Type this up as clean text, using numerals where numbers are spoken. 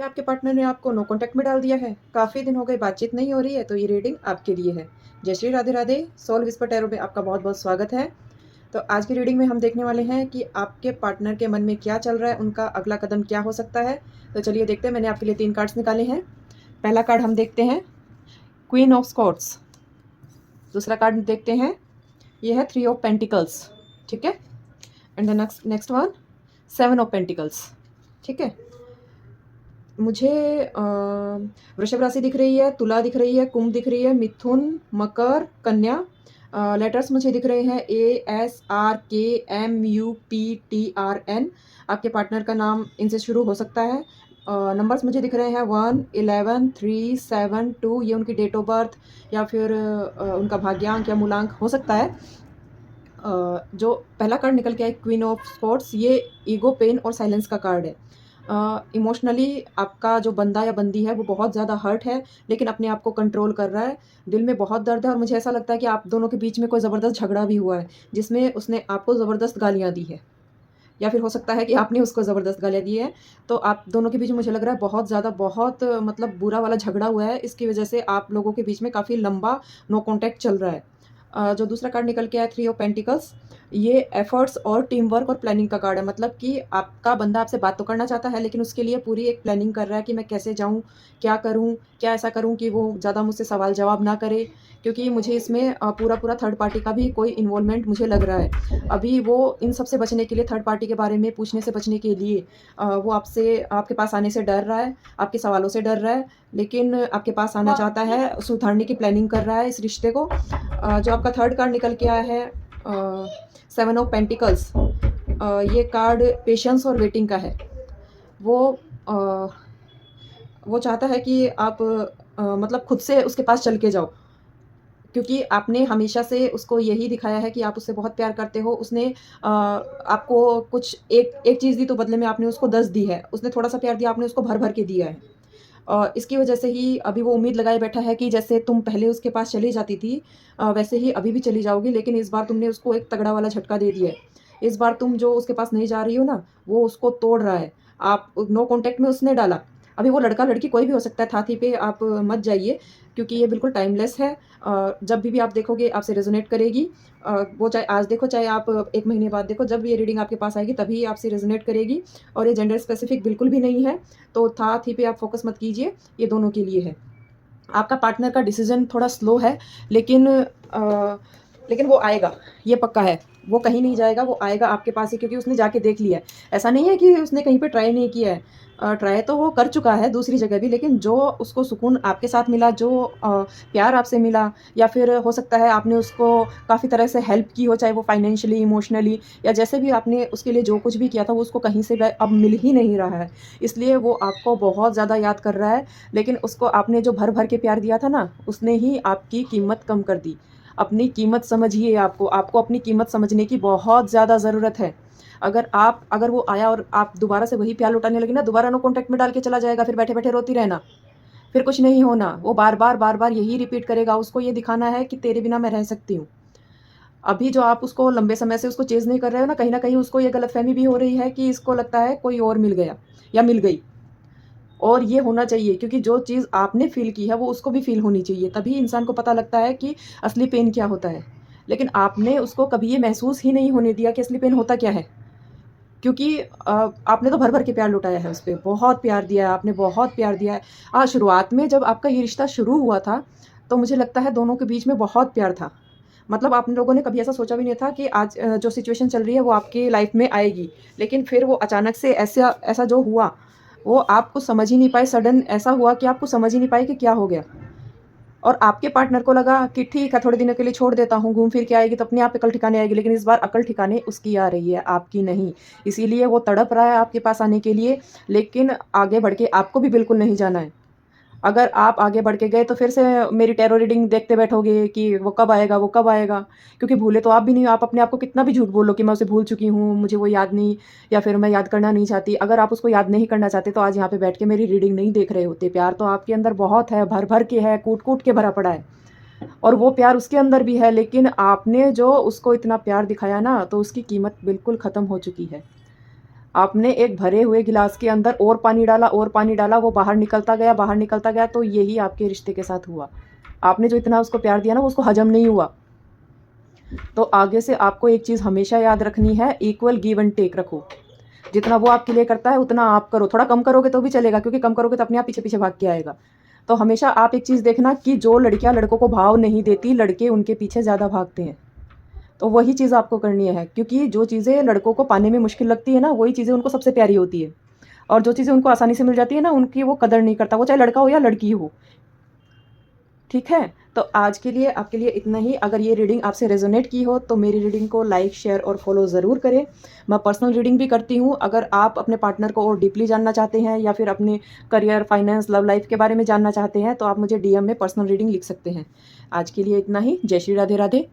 क्या आपके पार्टनर ने आपको नो कॉन्टैक्ट में डाल दिया है? काफ़ी दिन हो गए बातचीत नहीं हो रही है, तो ये रीडिंग आपके लिए है। जय Shri Radhe Radhe. Soul whisper tarot में आपका बहुत-बहुत स्वागत है। तो आज की रीडिंग में हम देखने वाले हैं कि आपके पार्टनर के मन में क्या चल रहा है, उनका अगला कदम क्या हो सकता है। तो चलिए देखते हैं, मैंने आपके लिए 3 कार्ड्स निकाले हैं। पहला कार्ड हम देखते हैं क्वीन ऑफ स्वॉर्ड्स। दूसरा कार्ड देखते हैं, ये है 3 ऑफ पेंटिकल्स, ठीक है। And the next one 7 of pentacles, ठीक है। मुझे वृषभ राशि दिख रही है, तुला दिख रही है, कुंभ दिख रही है, मिथुन, मकर, कन्या। लेटर्स मुझे दिख रहे हैं ASRKMUPTRN। आपके पार्टनर का नाम इनसे शुरू हो सकता है। नंबर्स मुझे दिख रहे हैं 1, 11, 3, 7, 2। ये उनकी डेट ऑफ बर्थ या फिर उनका भाग्यांक या मूलांक हो सकता है। जो पहला कार्ड निकल के आया क्वीन ऑफ स्पोर्ट्स, ये ईगो, पेन और साइलेंस का कार्ड है। इमोशनली आपका जो बंदा या बंदी है वो बहुत ज़्यादा हर्ट है, लेकिन अपने आप को कंट्रोल कर रहा है। दिल में बहुत दर्द है और मुझे ऐसा लगता है कि आप दोनों के बीच में कोई ज़बरदस्त झगड़ा भी हुआ है, जिसमें उसने आपको ज़बरदस्त गालियाँ दी है, या फिर हो सकता है कि आपने उसको ज़बरदस्त गालियाँ दी हैं। तो आप दोनों के बीच में मुझे लग रहा है बहुत ज़्यादा, बहुत मतलब बुरा वाला झगड़ा हुआ है। इसकी वजह से आप लोगों के बीच में काफ़ी लंबा नो कॉन्टैक्ट चल रहा है। जो दूसरा कार्ड निकल के आया 3 ऑफ पेंटिकल्स, ये एफर्ट्स और टीम वर्क और प्लानिंग का कार्ड है। मतलब कि आपका बंदा आपसे बात तो करना चाहता है, लेकिन उसके लिए पूरी एक प्लानिंग कर रहा है कि मैं कैसे जाऊँ, क्या करूँ, क्या ऐसा करूँ कि वो ज़्यादा मुझसे सवाल जवाब ना करे। क्योंकि मुझे इसमें पूरा थर्ड पार्टी का भी कोई इन्वॉल्वमेंट मुझे लग रहा है। अभी वो इन सब से बचने के लिए, थर्ड पार्टी के बारे में पूछने से बचने के लिए वो आपसे, आपके पास आने से डर रहा है, आपके सवालों से डर रहा है, लेकिन आपके पास आना चाहता है, सुधारने की प्लानिंग कर रहा है इस रिश्ते को। जो आपका थर्ड कार्ड निकल के आया है 7 ऑफ पेंटिकल्स, ये कार्ड पेशेंस और वेटिंग का है। वो वो चाहता है कि आप मतलब खुद से उसके पास चल के जाओ, क्योंकि आपने हमेशा से उसको यही दिखाया है कि आप उससे बहुत प्यार करते हो। उसने आपको कुछ एक एक चीज़ दी तो बदले में आपने उसको 10 दी है। उसने थोड़ा-सा प्यार दिया, आपने उसको भर-भर के दिया है। इसकी वजह से ही अभी वो उम्मीद लगाए बैठा है कि जैसे तुम पहले उसके पास चली जाती थी, वैसे ही अभी भी चली जाओगी, लेकिन इस बार तुमने उसको एक तगड़ा वाला झटका दे दिया है। इस बार तुम जो उसके पास नहीं जा रही हो ना, वो उसको तोड़ रहा है। आप नो कॉन्टैक्ट में उसने डाला। अभी वो लड़का-लड़की कोई भी हो सकता है, थाती पे आप मत जाइए, क्योंकि ये बिल्कुल टाइमलेस है। जब भी आप देखोगे आपसे रेज़ोनेट करेगी। वो चाहे आज देखो, चाहे आप 1 महीने बाद देखो, जब ये रीडिंग आपके पास आएगी तभी आपसे रेज़ोनेट करेगी। और ये जेंडर स्पेसिफिक बिल्कुल भी नहीं है, तो था थी पे आप फ़ोकस मत कीजिए, ये दोनों के लिए है। आपका पार्टनर का डिसीज़न थोड़ा स्लो है, लेकिन लेकिन वो आएगा, ये पक्का है। वो कहीं नहीं जाएगा, वो आएगा आपके पास ही, क्योंकि उसने जाके देख लिया है। ऐसा नहीं है कि उसने कहीं पे ट्राई नहीं किया है। ट्राई तो वो कर चुका है दूसरी जगह भी, लेकिन जो उसको सुकून आपके साथ मिला, जो प्यार आपसे मिला, या फिर हो सकता है आपने उसको काफ़ी तरह से हेल्प की हो, चाहे वो फाइनेंशियली, इमोशनली, या जैसे भी आपने उसके लिए जो कुछ भी किया था, वो उसको कहीं से अब मिल ही नहीं रहा है। इसलिए वो आपको बहुत ज़्यादा याद कर रहा है, लेकिन उसको आपने जो भर-भर के प्यार दिया था ना, उसने ही आपकी कीमत कम कर दी। अपनी कीमत समझिए, आपको अपनी कीमत समझने की बहुत ज़्यादा ज़रूरत है। अगर वो आया और आप दोबारा से वही प्यार लौटाने लगे ना, दोबारा नो कॉन्टैक्ट में डाल के चला जाएगा, फिर बैठे-बैठे रोती रहना, फिर कुछ नहीं होना। वो बार-बार यही रिपीट करेगा, उसको ये दिखाना है कि तेरे बिना मैं रह सकती हूँ। अभी जो आप उसको लंबे समय से उसको चेज़ नहीं कर रहे हो ना, कहीं न कहीं उसको ये गलतफ़हमी भी हो रही है कि इसको लगता है कोई और मिल गया या मिल गई। और ये होना चाहिए, क्योंकि जो चीज़ आपने फ़ील की है वो उसको भी फ़ील होनी चाहिए, तभी इंसान को पता लगता है कि असली पेन क्या होता है। लेकिन आपने उसको कभी ये महसूस ही नहीं होने दिया कि असली पेन होता क्या है। क्योंकि आपने तो भर-भर के प्यार लुटाया है उस पे, बहुत प्यार दिया है आपने, बहुत प्यार दिया है। शुरुआत में जब आपका ये रिश्ता शुरू हुआ था, तो मुझे लगता है दोनों के बीच में बहुत प्यार था। मतलब आप लोगों ने कभी ऐसा सोचा भी नहीं था कि आज जो सिचुएशन चल रही है वो आपकी लाइफ़ में आएगी। लेकिन फिर वो अचानक से ऐसा ऐसा जो हुआ, वो आप कुछ समझ ही नहीं पाए, सडन ऐसा हुआ कि आप कुछ समझ ही नहीं पाए कि क्या हो गया। और आपके पार्टनर को लगा कि ठीक है, थोड़े दिनों के लिए छोड़ देता हूँ, घूम फिर के आएगी तो अपने आप अकल ठिकाने आएगी, लेकिन इस बार अकल ठिकाने उसकी आ रही है, आपकी नहीं। इसीलिए वो तड़प रहा है आपके पास आने के लिए, लेकिन आगे बढ़ के आपको भी बिल्कुल नहीं जाना है। अगर आप आगे बढ़ के गए तो फिर से मेरी टैरो रीडिंग देखते बैठोगे कि वो कब आएगा, वो कब आएगा? क्योंकि भूले तो आप भी नहीं हो, आप अपने आप को कितना भी झूठ बोलो कि मैं उसे भूल चुकी हूँ, मुझे वो याद नहीं, या फिर मैं याद करना नहीं चाहती। अगर आप उसको याद नहीं करना चाहते तो आज यहाँ पे बैठ के मेरी रीडिंग नहीं देख रहे होते। प्यार तो आपके अंदर बहुत है, भर-भर के है, कूट-कूट के भरा पड़ा है। और वो प्यार उसके अंदर भी है, लेकिन आपने जो उसको इतना प्यार दिखाया ना, तो उसकी कीमत बिल्कुल ख़त्म हो चुकी है। आपने एक भरे हुए गिलास के अंदर और पानी डाला और पानी डाला, वो बाहर निकलता गया, तो यही आपके रिश्ते के साथ हुआ। आपने जो इतना उसको प्यार दिया ना, वो उसको हजम नहीं हुआ। तो आगे से आपको एक चीज़ हमेशा याद रखनी है, इक्वल गिव एंड टेक रखो। जितना वो आपके लिए करता है उतना आप करो। थोड़ा कम करोगे तो भी चलेगा, क्योंकि कम करोगे तो अपने आप पीछे पीछे भाग के आएगा। तो हमेशा आप एक चीज़ देखना कि जो लड़कियां लड़कों को भाव नहीं देती, लड़के उनके पीछे ज़्यादा भागते हैं। तो वही चीज़ आपको करनी है, क्योंकि जो चीज़ें लड़कों को पाने में मुश्किल लगती है ना, वही चीज़ें उनको सबसे प्यारी होती है। और जो चीज़ें उनको आसानी से मिल जाती है ना, उनकी वो कदर नहीं करता, वो चाहे लड़का हो या लड़की हो। ठीक है? तो आज के लिए आपके लिए इतना ही। अगर ये रीडिंग आपसे रेजोनेट की हो तो मेरी रीडिंग को लाइक, शेयर और फॉलो ज़रूर करें। मैं पर्सनल रीडिंग भी करती हूँ। अगर आप अपने पार्टनर को और डीपली जानना चाहते हैं या फिर अपने करियर, फाइनेंस, लव लाइफ के बारे में जानना चाहते हैं, तो आप मुझे डीएम में पर्सनल रीडिंग लिख सकते हैं। आज के लिए इतना ही। जय श्री राधे राधे।